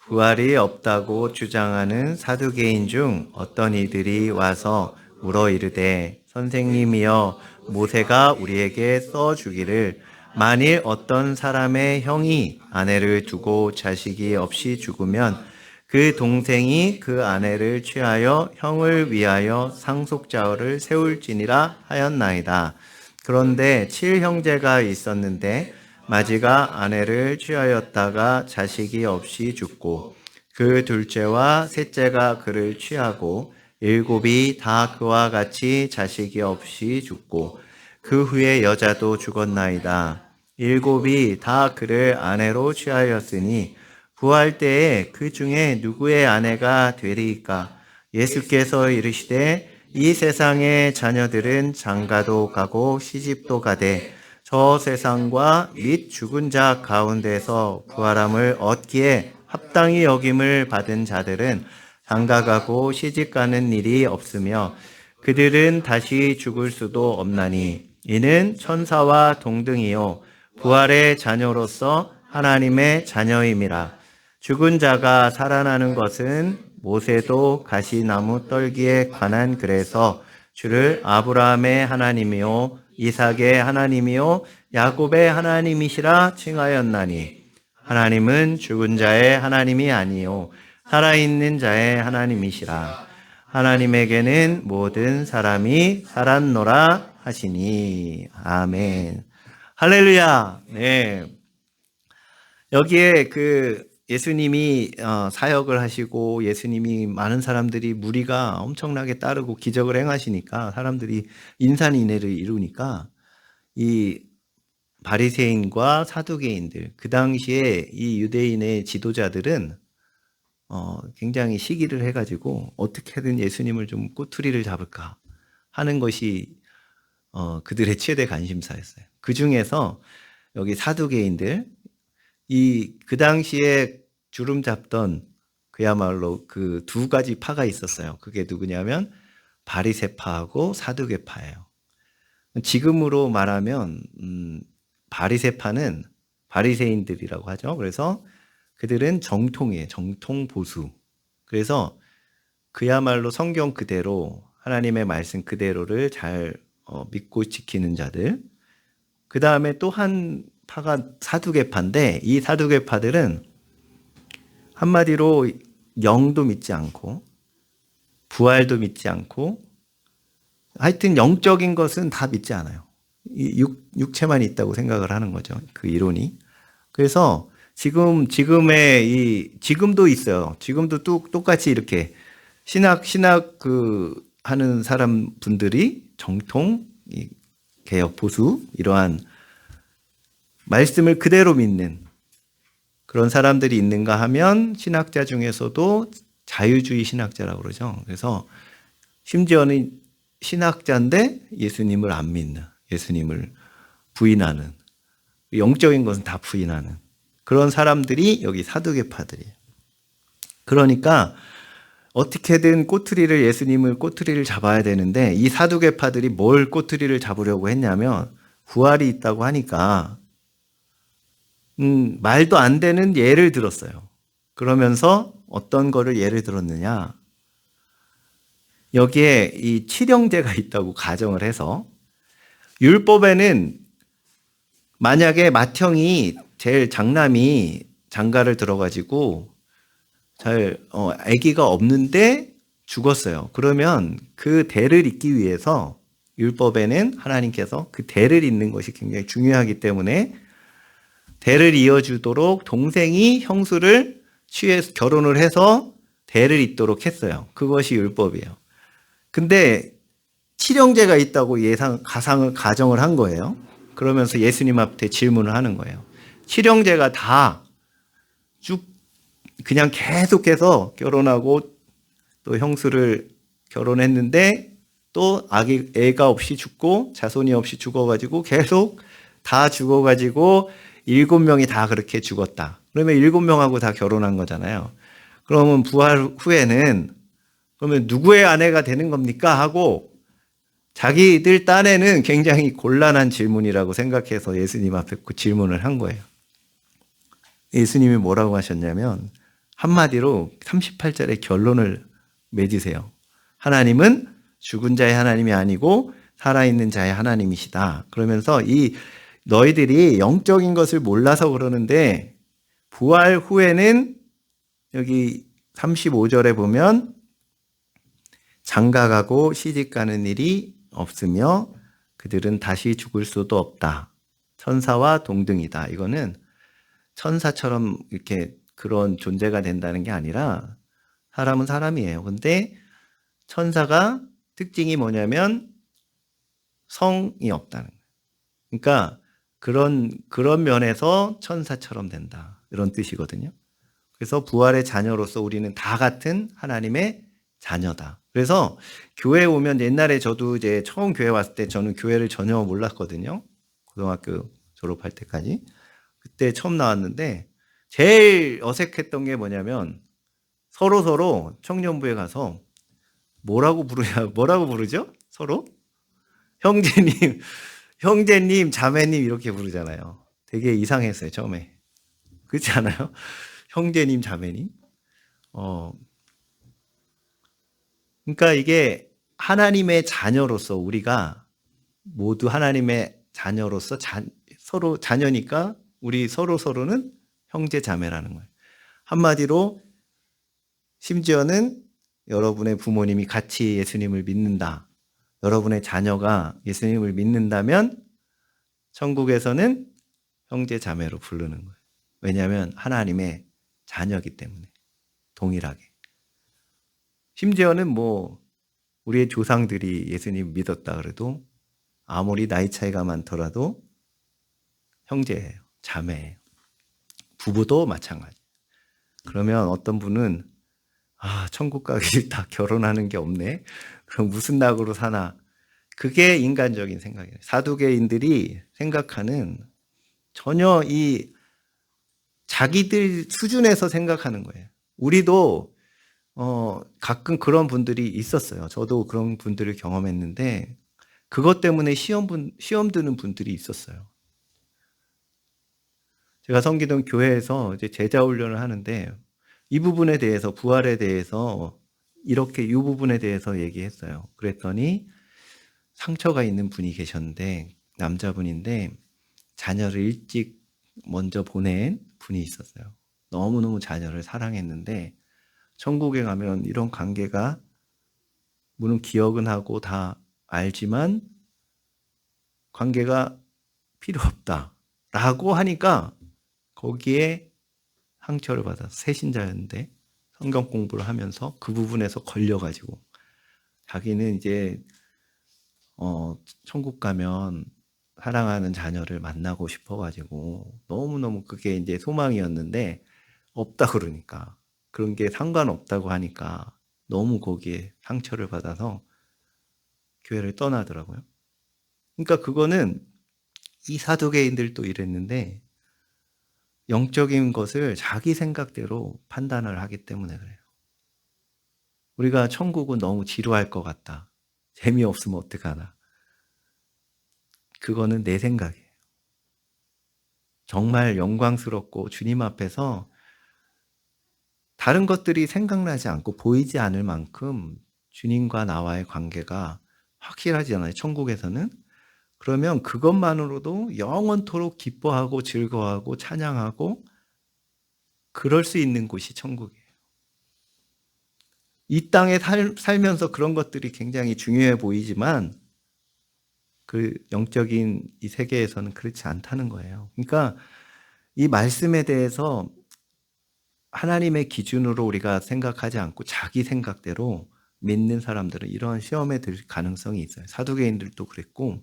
부활이 없다고 주장하는 사두개인 중 어떤 이들이 와서 물어 이르되 선생님이여 모세가 우리에게 써주기를 만일 어떤 사람의 형이 아내를 두고 자식이 없이 죽으면 그 동생이 그 아내를 취하여 형을 위하여 상속자를 세울지니라 하였나이다. 그런데 7형제가 있었는데 마지가 아내를 취하였다가 자식이 없이 죽고 그 둘째와 셋째가 그를 취하고 7이 다 그와 같이 자식이 없이 죽고 그 후에 여자도 죽었나이다. 7이 다 그를 아내로 취하였으니 부활 때에 그 중에 누구의 아내가 되리이까? 예수께서 이르시되 이 세상의 자녀들은 장가도 가고 시집도 가되 저 세상과 및 죽은 자 가운데서 부활함을 얻기에 합당히 여김을 받은 자들은 장가가고 시집가는 일이 없으며 그들은 다시 죽을 수도 없나니 이는 천사와 동등이요 부활의 자녀로서 하나님의 자녀임이라. 죽은 자가 살아나는 것은 모세도 가시나무 떨기에 관한 글에서 주를 아브라함의 하나님이요 이삭의 하나님이요 야곱의 하나님이시라 칭하였나니 하나님은 죽은 자의 하나님이 아니요 살아있는 자의 하나님이시라. 하나님에게는 모든 사람이 살았노라 하시니. 아멘. 할렐루야. 네. 여기에 예수님이 사역을 하시고 예수님이 많은 사람들이 무리가 엄청나게 따르고 기적을 행하시니까 사람들이 인산인해를 이루니까 이 바리새인과 사두개인들, 그 당시에 이 유대인의 지도자들은 굉장히 시기를 해가지고 어떻게든 예수님을 좀 꼬투리를 잡을까 하는 것이 그들의 최대 관심사였어요. 그 중에서 여기 사두개인들, 그 당시에 주름 잡던 그야말로 그 두 가지 파가 있었어요. 그게 누구냐면 바리새파하고 사두개파예요. 지금으로 말하면 바리새파는 바리새인들이라고 하죠. 그래서 그들은 정통이에요. 정통 보수. 그래서 그야말로 성경 그대로 하나님의 말씀 그대로를 잘 믿고 지키는 자들. 그 다음에 또 한 파가 사두개파인데 이 사두개파들은 한마디로 영도 믿지 않고 부활도 믿지 않고 하여튼 영적인 것은 다 믿지 않아요. 육체만 있다고 생각을 하는 거죠. 그 이론이. 그래서 지금도 있어요. 지금도 똑같이 이렇게 신학 하는 사람 분들이 정통, 개혁 보수 이러한 말씀을 그대로 믿는 그런 사람들이 있는가 하면 신학자 중에서도 자유주의 신학자라고 그러죠. 그래서 심지어는 신학자인데 예수님을 안 믿는, 예수님을 부인하는, 영적인 것은 다 부인하는 그런 사람들이 여기 사두개파들이에요. 그러니까 어떻게든 예수님을 꼬투리를 잡아야 되는데 이 사두개파들이 뭘 꼬투리를 잡으려고 했냐면 부활이 있다고 하니까 말도 안 되는 예를 들었어요. 그러면서 어떤 거를 예를 들었느냐? 여기에 이 7형제가 있다고 가정을 해서 율법에는 만약에 맏형이 제일 장남이 장가를 들어가지고 아기가 없는데 죽었어요. 그러면 그 대를 잇기 위해서 율법에는 하나님께서 그 대를 잇는 것이 굉장히 중요하기 때문에 대를 이어주도록 동생이 형수를 취해서 결혼을 해서 대를 잇도록 했어요. 그것이 율법이에요. 근데 7형제가 있다고 가정을 한 거예요. 그러면서 예수님 앞에 질문을 하는 거예요. 7형제가 다 쭉 그냥 계속해서 결혼하고 또 형수를 결혼했는데 또 애가 없이 죽고 자손이 없이 죽어가지고 계속 다 죽어가지고 7명이 다 그렇게 죽었다. 그러면 7명하고 다 결혼한 거잖아요. 그러면 부활 후에는 그러면 누구의 아내가 되는 겁니까? 하고 자기들 딴에는 굉장히 곤란한 질문이라고 생각해서 예수님 앞에 그 질문을 한 거예요. 예수님이 뭐라고 하셨냐면 한마디로 38절의 결론을 맺으세요. 하나님은 죽은 자의 하나님이 아니고 살아있는 자의 하나님이시다. 그러면서 이 너희들이 영적인 것을 몰라서 그러는데 부활 후에는 여기 35절에 보면 장가가고 시집가는 일이 없으며 그들은 다시 죽을 수도 없다. 천사와 동등이다. 이거는 천사처럼 이렇게 그런 존재가 된다는 게 아니라 사람은 사람이에요. 근데 천사가 특징이 뭐냐면 성이 없다는 거예요. 그러니까 그런 면에서 천사처럼 된다. 이런 뜻이거든요. 그래서 부활의 자녀로서 우리는 다 같은 하나님의 자녀다. 그래서 교회에 오면 옛날에 저도 이제 처음 교회 왔을 때 저는 교회를 전혀 몰랐거든요. 고등학교 졸업할 때까지. 그때 처음 나왔는데 제일 어색했던 게 뭐냐면 서로 청년부에 가서 뭐라고 부르죠? 서로? 형제님, 자매님 이렇게 부르잖아요. 되게 이상했어요, 처음에. 그렇지 않아요? 형제님, 자매님. 그러니까 이게 하나님의 자녀로서 우리가 모두 하나님의 자녀로서 서로 자녀니까 우리 서로는 형제 자매라는 거예요. 한마디로 심지어는 여러분의 부모님이 같이 예수님을 믿는다. 여러분의 자녀가 예수님을 믿는다면 천국에서는 형제 자매로 부르는 거예요. 왜냐하면 하나님의 자녀이기 때문에 동일하게. 심지어는 우리의 조상들이 예수님 믿었다 그래도 아무리 나이 차이가 많더라도 형제예요. 자매예요. 부부도 마찬가지. 그러면 어떤 분은 천국 가기 싫다. 결혼하는 게 없네. 그럼 무슨 낙으로 사나. 그게 인간적인 생각이에요. 사두개인들이 생각하는 전혀 이 자기들 수준에서 생각하는 거예요. 우리도 가끔 그런 분들이 있었어요. 저도 그런 분들을 경험했는데 그것 때문에 시험 드는 분들이 있었어요. 제가 섬기던 교회에서 이제 제자 훈련을 하는데 이 부분에 대해서 부활에 대해서 이렇게 이 부분에 대해서 얘기했어요. 그랬더니 상처가 있는 분이 계셨는데 남자분인데 자녀를 일찍 먼저 보낸 분이 있었어요. 너무너무 자녀를 사랑했는데 천국에 가면 이런 관계가 물론 기억은 하고 다 알지만 관계가 필요 없다라고 하니까 거기에 상처를 받아서 새신자였는데 성경 공부를 하면서 그 부분에서 걸려가지고 자기는 이제 천국 가면 사랑하는 자녀를 만나고 싶어가지고 너무너무 그게 이제 소망이었는데 없다 그러니까 그런 게 상관없다고 하니까 너무 거기에 상처를 받아서 교회를 떠나더라고요. 그러니까 그거는 이 사두개인들도 이랬는데 영적인 것을 자기 생각대로 판단을 하기 때문에 그래요. 우리가 천국은 너무 지루할 것 같다. 재미없으면 어떡하나. 그거는 내 생각이에요. 정말 영광스럽고 주님 앞에서 다른 것들이 생각나지 않고 보이지 않을 만큼 주님과 나와의 관계가 확실하잖아요. 천국에서는. 그러면 그것만으로도 영원토록 기뻐하고 즐거워하고 찬양하고 그럴 수 있는 곳이 천국이에요. 이 땅에 살면서 그런 것들이 굉장히 중요해 보이지만 그 영적인 이 세계에서는 그렇지 않다는 거예요. 그러니까 이 말씀에 대해서 하나님의 기준으로 우리가 생각하지 않고 자기 생각대로 믿는 사람들은 이런 시험에 들 가능성이 있어요. 사두개인들도 그랬고.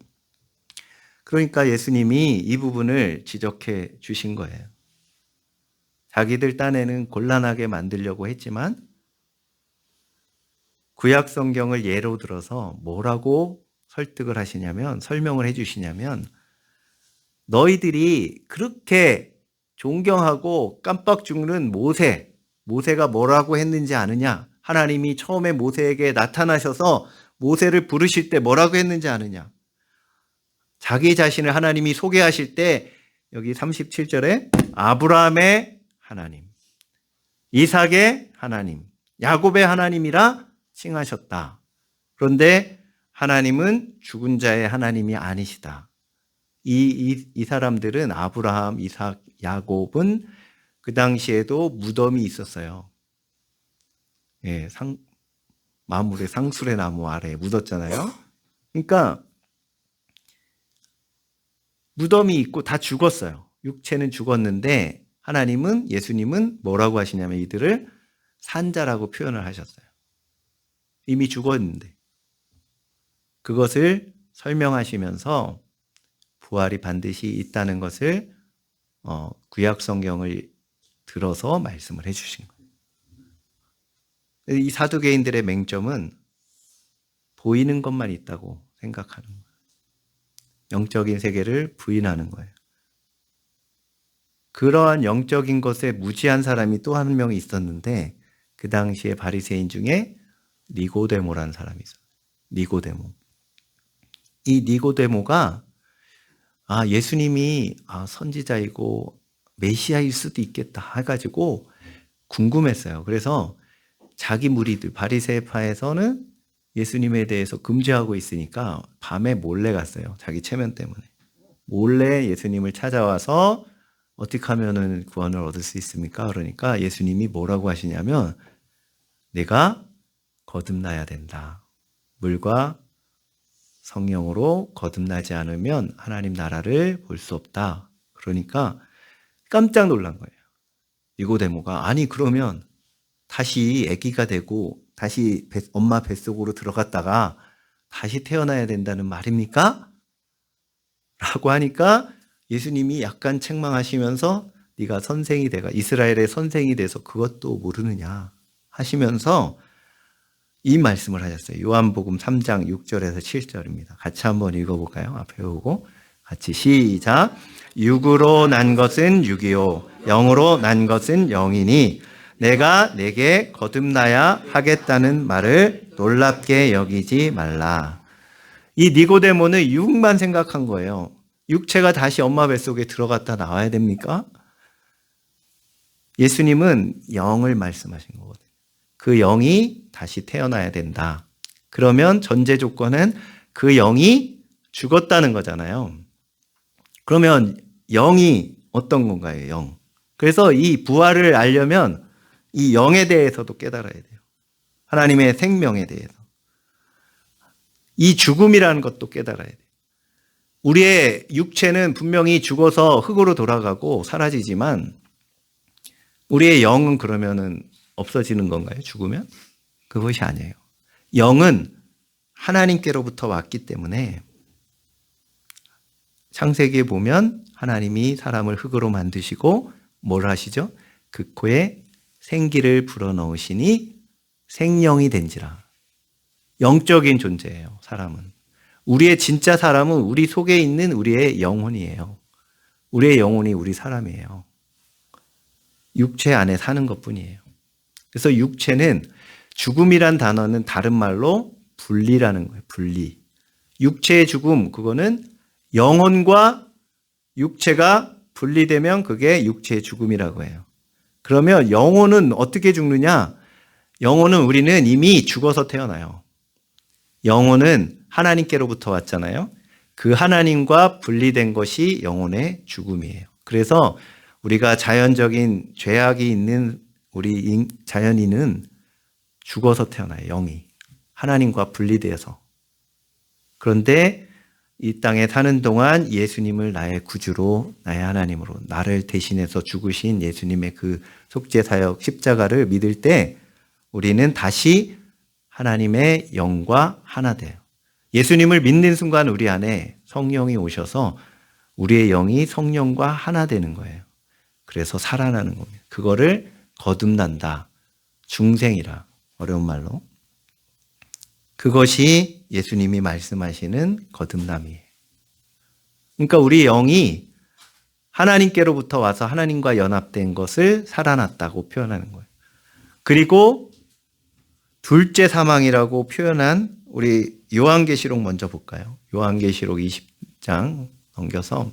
그러니까 예수님이 이 부분을 지적해 주신 거예요. 자기들 딴에는 곤란하게 만들려고 했지만 구약 성경을 예로 들어서 뭐라고 설득을 하시냐면 설명을 해 주시냐면 너희들이 그렇게 존경하고 깜빡 죽는 모세가 뭐라고 했는지 아느냐? 하나님이 처음에 모세에게 나타나셔서 모세를 부르실 때 뭐라고 했는지 아느냐? 자기 자신을 하나님이 소개하실 때 여기 37절에 아브라함의 하나님, 이삭의 하나님, 야곱의 하나님이라 칭하셨다. 그런데 하나님은 죽은 자의 하나님이 아니시다. 이 사람들은 아브라함, 이삭, 야곱은 그 당시에도 무덤이 있었어요. 예, 마물의 상수레 나무 아래에 묻었잖아요. 그러니까 무덤이 있고 다 죽었어요. 육체는 죽었는데 하나님은, 예수님은 뭐라고 하시냐면 이들을 산자라고 표현을 하셨어요. 이미 죽었는데. 그것을 설명하시면서 부활이 반드시 있다는 것을 구약 성경을 들어서 말씀을 해주신 거예요. 이 사두개인들의 맹점은 보이는 것만 있다고 생각하는 거예요. 영적인 세계를 부인하는 거예요. 그러한 영적인 것에 무지한 사람이 또 한 명 있었는데 그 당시에 바리새인 중에 니고데모라는 사람이 있어요. 니고데모. 이 니고데모가 예수님이 선지자이고 메시아일 수도 있겠다 해가지고 궁금했어요. 그래서 자기 무리들 바리새파에서는 예수님에 대해서 금지하고 있으니까 밤에 몰래 갔어요. 자기 체면 때문에. 몰래 예수님을 찾아와서 어떻게 하면은 구원을 얻을 수 있습니까? 그러니까 예수님이 뭐라고 하시냐면 내가 거듭나야 된다. 물과 성령으로 거듭나지 않으면 하나님 나라를 볼 수 없다. 그러니까 깜짝 놀란 거예요. 니고데모가 아니 그러면 다시 아기가 되고 다시 엄마 뱃속으로 들어갔다가 다시 태어나야 된다는 말입니까? 라고 하니까 예수님이 약간 책망하시면서 네가 선생이 돼가 이스라엘의 선생이 돼서 그것도 모르느냐 하시면서 이 말씀을 하셨어요. 요한복음 3장 6절에서 7절입니다. 같이 한번 읽어볼까요? 앞에 오고 같이 시작. 육으로 난 것은 육이요 영으로 난 것은 영이니 내가 내게 거듭나야 하겠다는 말을 놀랍게 여기지 말라. 이 니고데모는 육만 생각한 거예요. 육체가 다시 엄마 뱃속에 들어갔다 나와야 됩니까? 예수님은 영을 말씀하신 거거든요. 그 영이 다시 태어나야 된다. 그러면 전제 조건은 그 영이 죽었다는 거잖아요. 그러면 영이 어떤 건가요? 영. 그래서 이 부활을 알려면 이 영에 대해서도 깨달아야 돼요. 하나님의 생명에 대해서. 이 죽음이라는 것도 깨달아야 돼요. 우리의 육체는 분명히 죽어서 흙으로 돌아가고 사라지지만 우리의 영은 그러면은 없어지는 건가요? 죽으면? 그것이 아니에요. 영은 하나님께로부터 왔기 때문에 창세기에 보면 하나님이 사람을 흙으로 만드시고 뭘 하시죠? 그 코에 생기를 불어넣으시니 생명이 된지라. 영적인 존재예요, 사람은. 우리의 진짜 사람은 우리 속에 있는 우리의 영혼이에요. 우리의 영혼이 우리 사람이에요. 육체 안에 사는 것뿐이에요. 그래서 육체는 죽음이란 단어는 다른 말로 분리라는 거예요. 분리. 육체의 죽음, 그거는 영혼과 육체가 분리되면 그게 육체의 죽음이라고 해요. 그러면 영혼은 어떻게 죽느냐? 영혼은 우리는 이미 죽어서 태어나요. 영혼은 하나님께로부터 왔잖아요. 그 하나님과 분리된 것이 영혼의 죽음이에요. 그래서 우리가 자연적인 죄악이 있는 우리 자연인은 죽어서 태어나요. 영이. 하나님과 분리되어서. 그런데 이 땅에 사는 동안 예수님을 나의 구주로, 나의 하나님으로, 나를 대신해서 죽으신 예수님의 그 속죄사역 십자가를 믿을 때 우리는 다시 하나님의 영과 하나 돼요. 예수님을 믿는 순간 우리 안에 성령이 오셔서 우리의 영이 성령과 하나 되는 거예요. 그래서 살아나는 겁니다. 그거를 거듭난다. 중생이라. 어려운 말로. 그것이 예수님이 말씀하시는 거듭남이에요. 그러니까 우리 영이 하나님께로부터 와서 하나님과 연합된 것을 살아났다고 표현하는 거예요. 그리고 둘째 사망이라고 표현한 우리 요한계시록 먼저 볼까요? 요한계시록 20장 넘겨서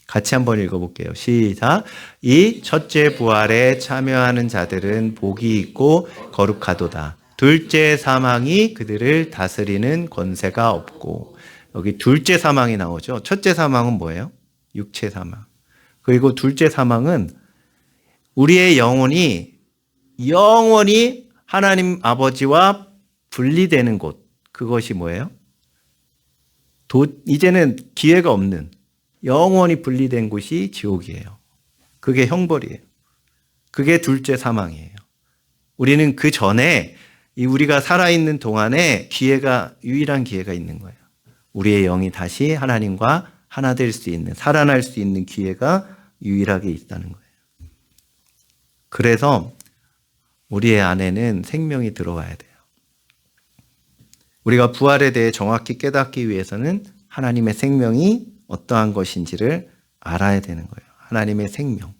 같이 한번 읽어볼게요. 시작. 이 첫째 부활에 참여하는 자들은 복이 있고 거룩하도다. 둘째 사망이 그들을 다스리는 권세가 없고. 여기 둘째 사망이 나오죠. 첫째 사망은 뭐예요? 육체 사망. 그리고 둘째 사망은 우리의 영혼이 영원히 하나님 아버지와 분리되는 곳. 그것이 뭐예요? 이제는 기회가 없는 영원히 분리된 곳이 지옥이에요. 그게 형벌이에요. 그게 둘째 사망이에요. 우리는 그 전에 우리가 살아있는 동안에 유일한 기회가 있는 거예요. 우리의 영이 다시 하나님과 하나 될 수 있는, 살아날 수 있는 기회가 유일하게 있다는 거예요. 그래서 우리의 안에는 생명이 들어와야 돼요. 우리가 부활에 대해 정확히 깨닫기 위해서는 하나님의 생명이 어떠한 것인지를 알아야 되는 거예요. 하나님의 생명.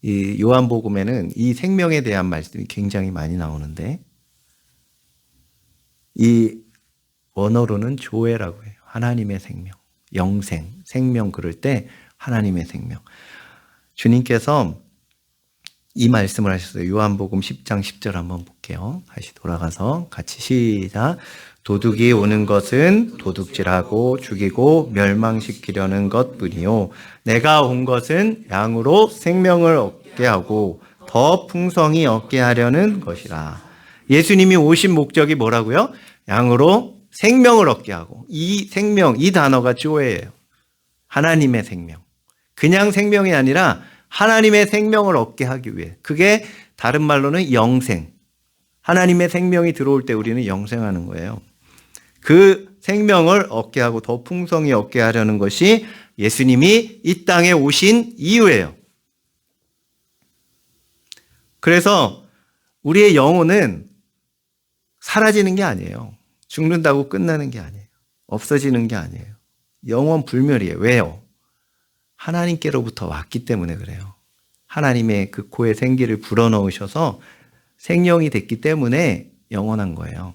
이 요한복음에는 이 생명에 대한 말씀이 굉장히 많이 나오는데 이 원어로는 조에라고 해요. 하나님의 생명, 영생, 생명 그럴 때 하나님의 생명. 주님께서 이 말씀을 하셨어요. 요한복음 10장 10절 한번 볼게요. 다시 돌아가서 같이 시작. 도둑이 오는 것은 도둑질하고 죽이고 멸망시키려는 것뿐이요. 내가 온 것은 양으로 생명을 얻게 하고 더 풍성히 얻게 하려는 것이라. 예수님이 오신 목적이 뭐라고요? 양으로 생명을 얻게 하고. 이 생명, 이 단어가 조예예요. 하나님의 생명. 그냥 생명이 아니라 하나님의 생명을 얻게 하기 위해. 그게 다른 말로는 영생. 하나님의 생명이 들어올 때 우리는 영생하는 거예요. 그 생명을 얻게 하고 더 풍성히 얻게 하려는 것이 예수님이 이 땅에 오신 이유예요. 그래서 우리의 영혼은 사라지는 게 아니에요. 죽는다고 끝나는 게 아니에요. 없어지는 게 아니에요. 영원 불멸이에요. 왜요? 하나님께로부터 왔기 때문에 그래요. 하나님의 그 코에 생기를 불어넣으셔서 생명이 됐기 때문에 영원한 거예요.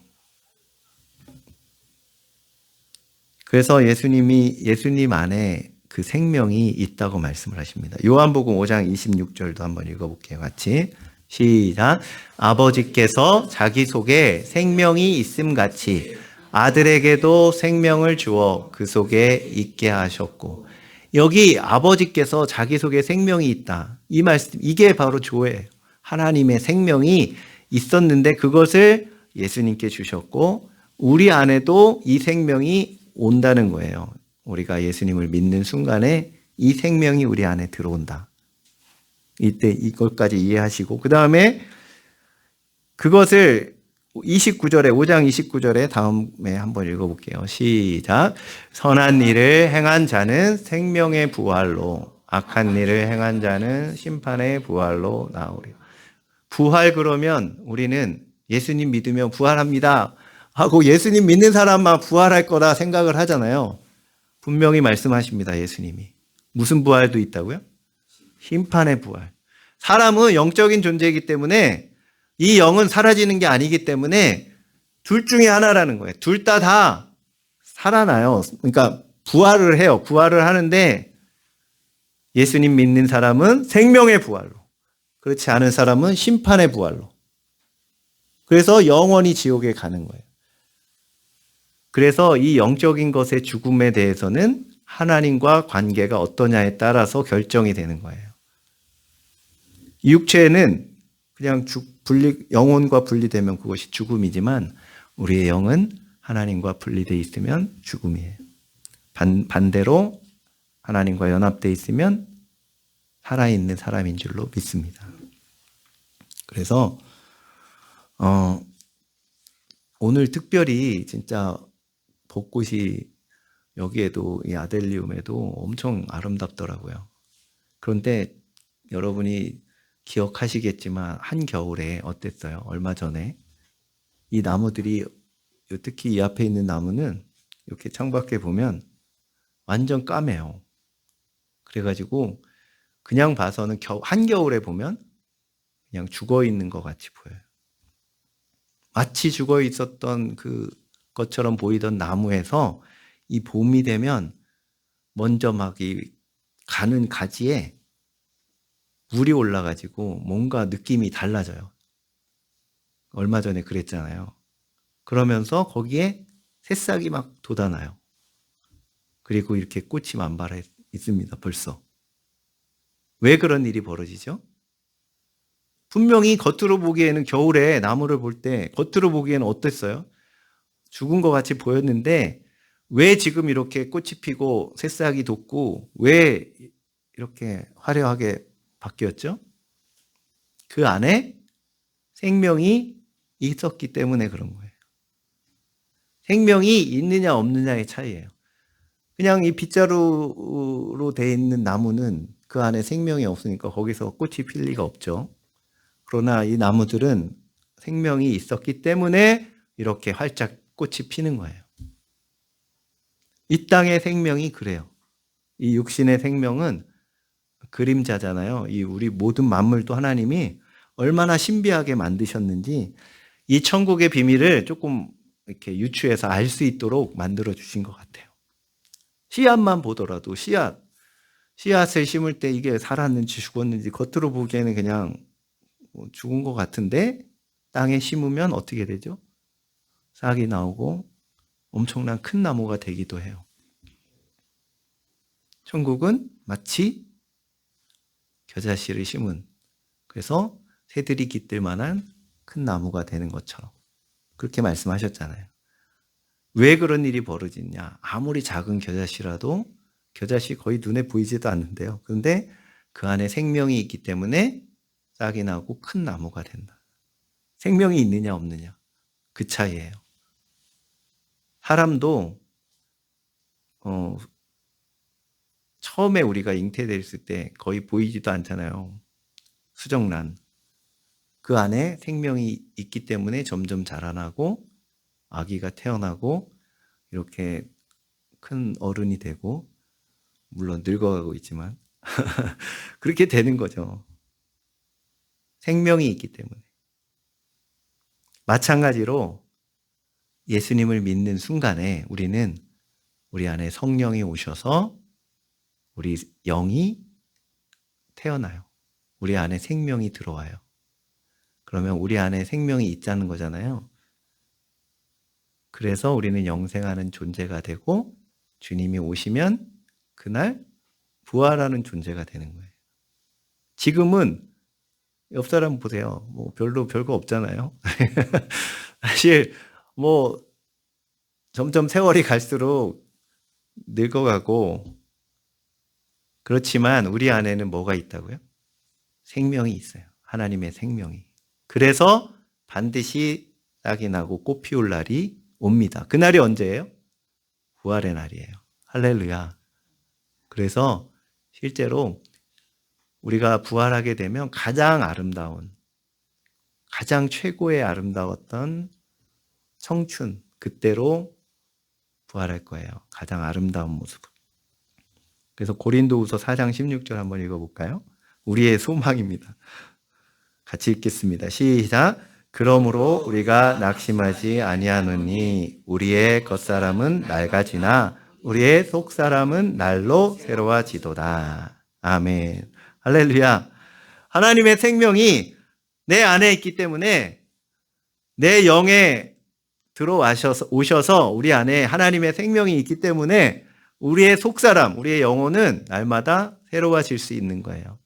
그래서 예수님 안에 그 생명이 있다고 말씀을 하십니다. 요한복음 5장 26절도 한번 읽어볼게요. 같이 시작. 아버지께서 자기 속에 생명이 있음 같이 아들에게도 생명을 주어 그 속에 있게 하셨고. 여기 아버지께서 자기 속에 생명이 있다. 이 말씀, 이게 바로 조예예요. 하나님의 생명이 있었는데 그것을 예수님께 주셨고 우리 안에도 이 생명이 온다는 거예요. 우리가 예수님을 믿는 순간에 이 생명이 우리 안에 들어온다. 이때 이것까지 이해하시고 그 다음에 그것을 29절에 5장 29절에 다음에 한번 읽어볼게요. 시작. 선한 일을 행한 자는 생명의 부활로 악한 일을 행한 자는 심판의 부활로 나오리라. 부활 그러면 우리는 예수님 믿으면 부활합니다 하고 예수님 믿는 사람만 부활할 거라 생각을 하잖아요. 분명히 말씀하십니다. 예수님이. 무슨 부활도 있다고요? 심판의 부활. 사람은 영적인 존재이기 때문에 이 영은 사라지는 게 아니기 때문에 둘 중에 하나라는 거예요. 둘 다 살아나요. 그러니까 부활을 해요. 부활을 하는데 예수님 믿는 사람은 생명의 부활로, 그렇지 않은 사람은 심판의 부활로. 그래서 영원히 지옥에 가는 거예요. 그래서 이 영적인 것의 죽음에 대해서는 하나님과 관계가 어떠냐에 따라서 결정이 되는 거예요. 육체는 그냥 영혼과 분리되면 그것이 죽음이지만 우리의 영은 하나님과 분리되어 있으면 죽음이에요. 반대로 하나님과 연합되어 있으면 살아있는 사람인 줄로 믿습니다. 그래서 오늘 특별히 진짜 벚꽃이 여기에도 이 아델리움에도 엄청 아름답더라고요. 그런데 여러분이 기억하시겠지만 한겨울에 어땠어요? 얼마 전에 이 나무들이, 특히 이 앞에 있는 나무는 이렇게 창밖에 보면 완전 까매요. 그래가지고 그냥 봐서는 한겨울에 보면 그냥 죽어 있는 것 같이 보여요. 마치 죽어 있었던 것처럼 보이던 나무에서 이 봄이 되면 먼저 막 이 가는 가지에 물이 올라가지고 뭔가 느낌이 달라져요. 얼마 전에 그랬잖아요. 그러면서 거기에 새싹이 막 돋아나요. 그리고 이렇게 꽃이 만발해 있습니다. 벌써. 왜 그런 일이 벌어지죠? 분명히 겉으로 보기에는 겨울에 나무를 볼 때 겉으로 보기에는 어땠어요? 죽은 것 같이 보였는데 왜 지금 이렇게 꽃이 피고 새싹이 돋고 왜 이렇게 화려하게 바뀌었죠? 그 안에 생명이 있었기 때문에 그런 거예요. 생명이 있느냐 없느냐의 차이예요. 그냥 이 빗자루로 돼 있는 나무는 그 안에 생명이 없으니까 거기서 꽃이 필 리가 없죠. 그러나 이 나무들은 생명이 있었기 때문에 이렇게 활짝 꽃이 피는 거예요. 이 땅의 생명이 그래요. 이 육신의 생명은 그림자잖아요. 이 우리 모든 만물도 하나님이 얼마나 신비하게 만드셨는지 이 천국의 비밀을 조금 이렇게 유추해서 알 수 있도록 만들어 주신 것 같아요. 씨앗만 보더라도 씨앗을 심을 때 이게 살았는지 죽었는지 겉으로 보기에는 그냥 죽은 것 같은데 땅에 심으면 어떻게 되죠? 싹이 나오고 엄청난 큰 나무가 되기도 해요. 천국은 마치 겨자씨를 심은, 그래서 새들이 깃들 만한 큰 나무가 되는 것처럼 그렇게 말씀하셨잖아요. 왜 그런 일이 벌어지냐? 아무리 작은 겨자씨라도 겨자씨 거의 눈에 보이지도 않는데요. 그런데 그 안에 생명이 있기 때문에 싹이 나고 큰 나무가 된다. 생명이 있느냐 없느냐 그 차이예요. 사람도 처음에 우리가 잉태됐을 때 거의 보이지도 않잖아요. 수정란. 그 안에 생명이 있기 때문에 점점 자라나고 아기가 태어나고 이렇게 큰 어른이 되고 물론 늙어가고 있지만 그렇게 되는 거죠. 생명이 있기 때문에. 마찬가지로 예수님을 믿는 순간에 우리는 우리 안에 성령이 오셔서 우리 영이 태어나요. 우리 안에 생명이 들어와요. 그러면 우리 안에 생명이 있다는 거잖아요. 그래서 우리는 영생하는 존재가 되고 주님이 오시면 그날 부활하는 존재가 되는 거예요. 지금은 옆 사람 보세요. 별거 없잖아요. 사실 점점 세월이 갈수록 늙어가고 그렇지만 우리 안에는 뭐가 있다고요? 생명이 있어요. 하나님의 생명이. 그래서 반드시 싹이 나고 꽃 피울 날이 옵니다. 그날이 언제예요? 부활의 날이에요. 할렐루야. 그래서 실제로 우리가 부활하게 되면 가장 아름다운, 가장 최고의 아름다웠던 청춘, 그때로 부활할 거예요. 가장 아름다운 모습. 그래서 고린도후서 4장 16절 한번 읽어볼까요? 우리의 소망입니다. 같이 읽겠습니다. 시작. 그러므로 우리가 낙심하지 아니하노니 우리의 겉사람은 낡아지나 우리의 속사람은 날로 새로워지도다. 아멘. 할렐루야. 하나님의 생명이 내 안에 있기 때문에 내 영에 오셔서 우리 안에 하나님의 생명이 있기 때문에 우리의 속사람, 우리의 영혼은 날마다 새로워질 수 있는 거예요.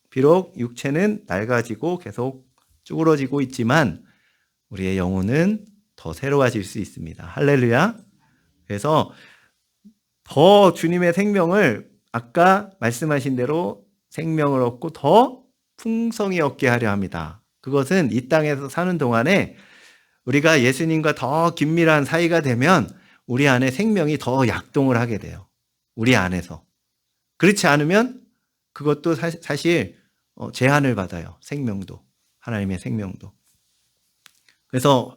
비록 육체는 낡아지고 계속 쭈그러지고 있지만 우리의 영혼은 더 새로워질 수 있습니다. 할렐루야. 그래서 더 주님의 생명을 아까 말씀하신 대로 생명을 얻고 더 풍성히 얻게 하려 합니다. 그것은 이 땅에서 사는 동안에 우리가 예수님과 더 긴밀한 사이가 되면 우리 안에 생명이 더 약동을 하게 돼요. 우리 안에서. 그렇지 않으면 그것도 사실 제한을 받아요. 생명도. 하나님의 생명도. 그래서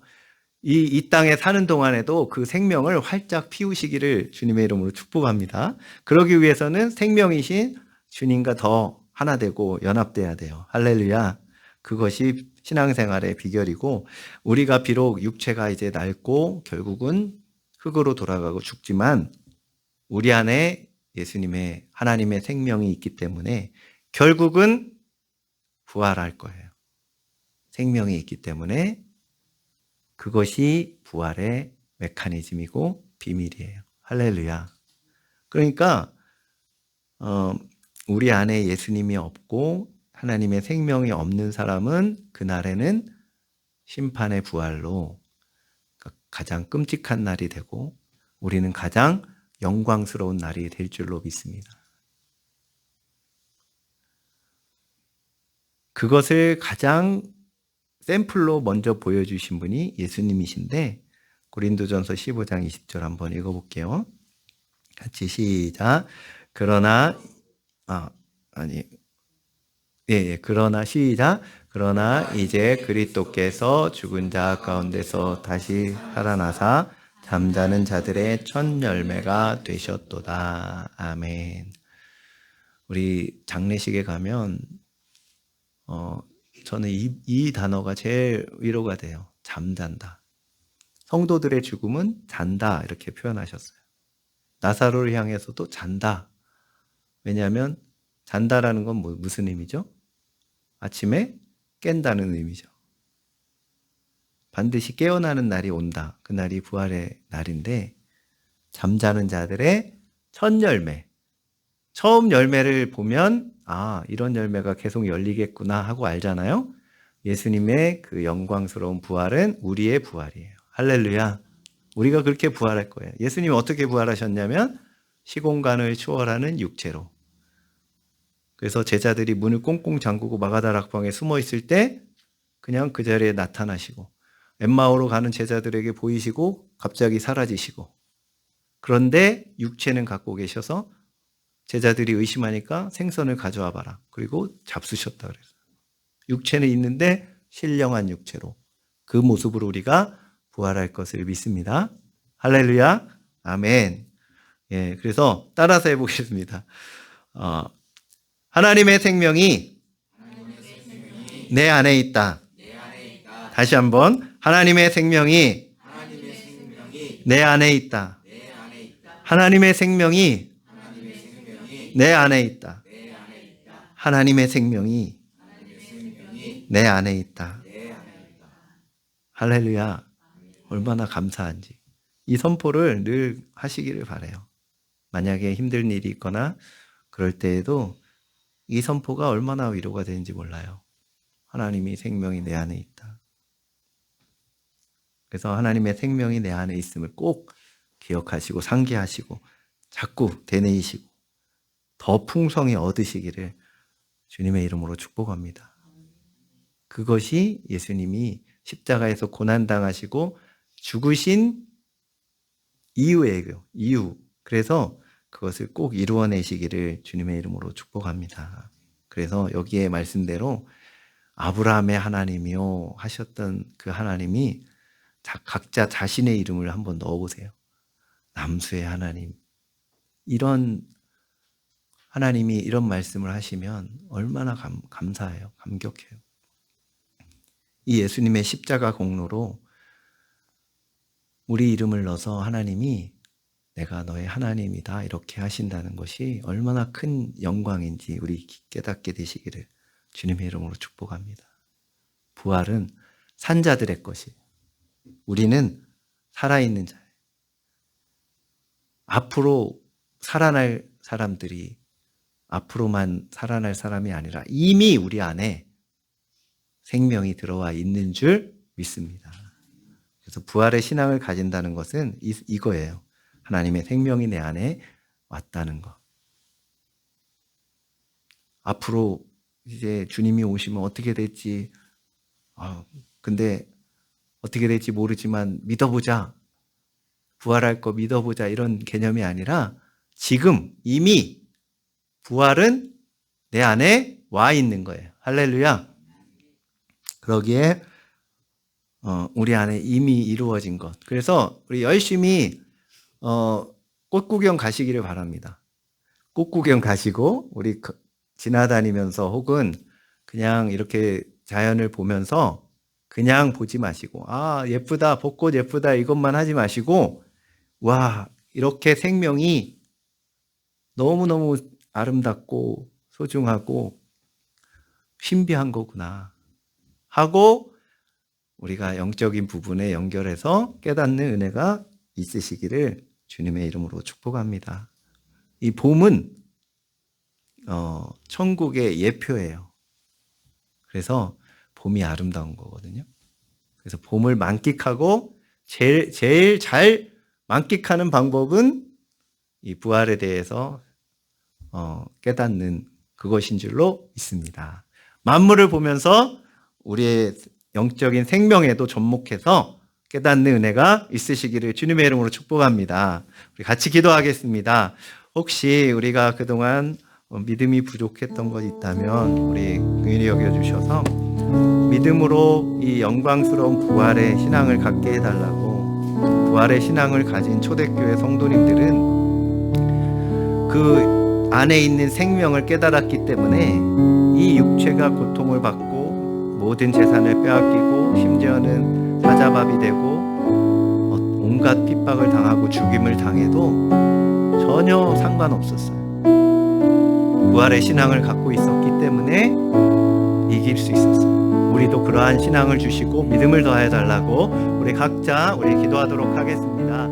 이 땅에 사는 동안에도 그 생명을 활짝 피우시기를 주님의 이름으로 축복합니다. 그러기 위해서는 생명이신 주님과 더 하나 되고 연합돼야 돼요. 할렐루야. 그것이 신앙생활의 비결이고 우리가 비록 육체가 이제 낡고 결국은 흙으로 돌아가고 죽지만 우리 안에 예수님의 하나님의 생명이 있기 때문에 결국은 부활할 거예요. 생명이 있기 때문에 그것이 부활의 메커니즘이고 비밀이에요. 할렐루야. 그러니까 우리 안에 예수님이 없고 하나님의 생명이 없는 사람은 그날에는 심판의 부활로 가장 끔찍한 날이 되고 우리는 가장 영광스러운 날이 될 줄로 믿습니다. 그것을 가장 샘플로 먼저 보여주신 분이 예수님이신데 고린도전서 15장 20절 한번 읽어볼게요. 같이 시작. 그러나 시작. 그러나 이제 그리스도께서 죽은 자 가운데서 다시 살아나사 잠자는 자들의 첫 열매가 되셨도다. 아멘. 우리 장례식에 가면 저는 이 단어가 제일 위로가 돼요. 잠잔다. 성도들의 죽음은 잔다 이렇게 표현하셨어요. 나사로를 향해서도 잔다. 왜냐하면 잔다라는 건 무슨 의미죠? 아침에 깬다는 의미죠. 반드시 깨어나는 날이 온다. 그날이 부활의 날인데 잠자는 자들의 첫 열매. 처음 열매를 보면 이런 열매가 계속 열리겠구나 하고 알잖아요. 예수님의 그 영광스러운 부활은 우리의 부활이에요. 할렐루야. 우리가 그렇게 부활할 거예요. 예수님이 어떻게 부활하셨냐면 시공간을 초월하는 육체로. 그래서 제자들이 문을 꽁꽁 잠그고 마가다락방에 숨어 있을 때 그냥 그 자리에 나타나시고 엠마오로 가는 제자들에게 보이시고 갑자기 사라지시고 그런데 육체는 갖고 계셔서 제자들이 의심하니까 생선을 가져와 봐라. 그리고 잡수셨다 그랬어요. 육체는 있는데 신령한 육체로 그 모습으로 우리가 부활할 것을 믿습니다. 할렐루야. 아멘. 예, 그래서 따라서 해보겠습니다. 하나님의 생명이 내 안에 있다. 다시 한번. 하나님의 생명이 내 안에 있다. 하나님의 생명이 내 안에 있다. 하나님의 생명이 내 안에 있다. 할렐루야. 얼마나 감사한지. 이 선포를 늘 하시기를 바라요. 만약에 힘든 일이 있거나 그럴 때에도 이 선포가 얼마나 위로가 되는지 몰라요. 하나님이 생명이 내 안에 있다. 그래서 하나님의 생명이 내 안에 있음을 꼭 기억하시고 상기하시고 자꾸 되뇌이시고 더 풍성히 얻으시기를 주님의 이름으로 축복합니다. 그것이 예수님이 십자가에서 고난당하시고 죽으신 이유. 그래서 그것을 꼭 이루어내시기를 주님의 이름으로 축복합니다. 그래서 여기에 말씀대로 아브라함의 하나님이요 하셨던 그 하나님이 각자 자신의 이름을 한번 넣어보세요. 남수의 하나님. 이런 하나님이 이런 말씀을 하시면 얼마나 감사해요. 감격해요. 이 예수님의 십자가 공로로 우리 이름을 넣어서 하나님이 내가 너의 하나님이다 이렇게 하신다는 것이 얼마나 큰 영광인지 우리 깨닫게 되시기를 주님의 이름으로 축복합니다. 부활은 산자들의 것이에요. 우리는 살아있는 자예요. 앞으로 살아날 사람들이 앞으로만 살아날 사람이 아니라 이미 우리 안에 생명이 들어와 있는 줄 믿습니다. 그래서 부활의 신앙을 가진다는 것은 이거예요. 하나님의 생명이 내 안에 왔다는 것. 앞으로 이제 주님이 오시면 어떻게 될지, 근데 어떻게 될지 모르지만 믿어보자. 부활할 거 믿어보자. 이런 개념이 아니라 지금 이미 부활은 내 안에 와 있는 거예요. 할렐루야. 그러기에 우리 안에 이미 이루어진 것. 그래서 우리 열심히 꽃 구경 가시기를 바랍니다. 꽃 구경 가시고 우리 지나다니면서 혹은 그냥 이렇게 자연을 보면서 그냥 보지 마시고 예쁘다, 벚꽃 예쁘다 이것만 하지 마시고 와, 이렇게 생명이 너무너무 아름답고 소중하고 신비한 거구나 하고 우리가 영적인 부분에 연결해서 깨닫는 은혜가 있으시기를 주님의 이름으로 축복합니다. 이 봄은 천국의 예표예요. 그래서 봄이 아름다운 거거든요. 그래서 봄을 만끽하고 제일 잘 만끽하는 방법은 이 부활에 대해서 깨닫는 그것인 줄로 믿습니다. 만물을 보면서 우리의 영적인 생명에도 접목해서 깨닫는 은혜가 있으시기를 주님의 이름으로 축복합니다. 우리 같이 기도하겠습니다. 혹시 우리가 그동안 믿음이 부족했던 것 있다면 우리 긍휼히 여겨주셔서 믿음으로 이 영광스러운 부활의 신앙을 갖게 해달라고. 부활의 신앙을 가진 초대교회 성도님들은 그 안에 있는 생명을 깨달았기 때문에 이 육체가 고통을 받고 모든 재산을 빼앗기고 심지어는 사자밥이 되고 온갖 핍박을 당하고 죽임을 당해도 전혀 상관없었어요. 부활의 신앙을 갖고 있었기 때문에 이길 수 있었어요. 우리도 그러한 신앙을 주시고 믿음을 더해 달라고 우리 각자 기도하도록 하겠습니다.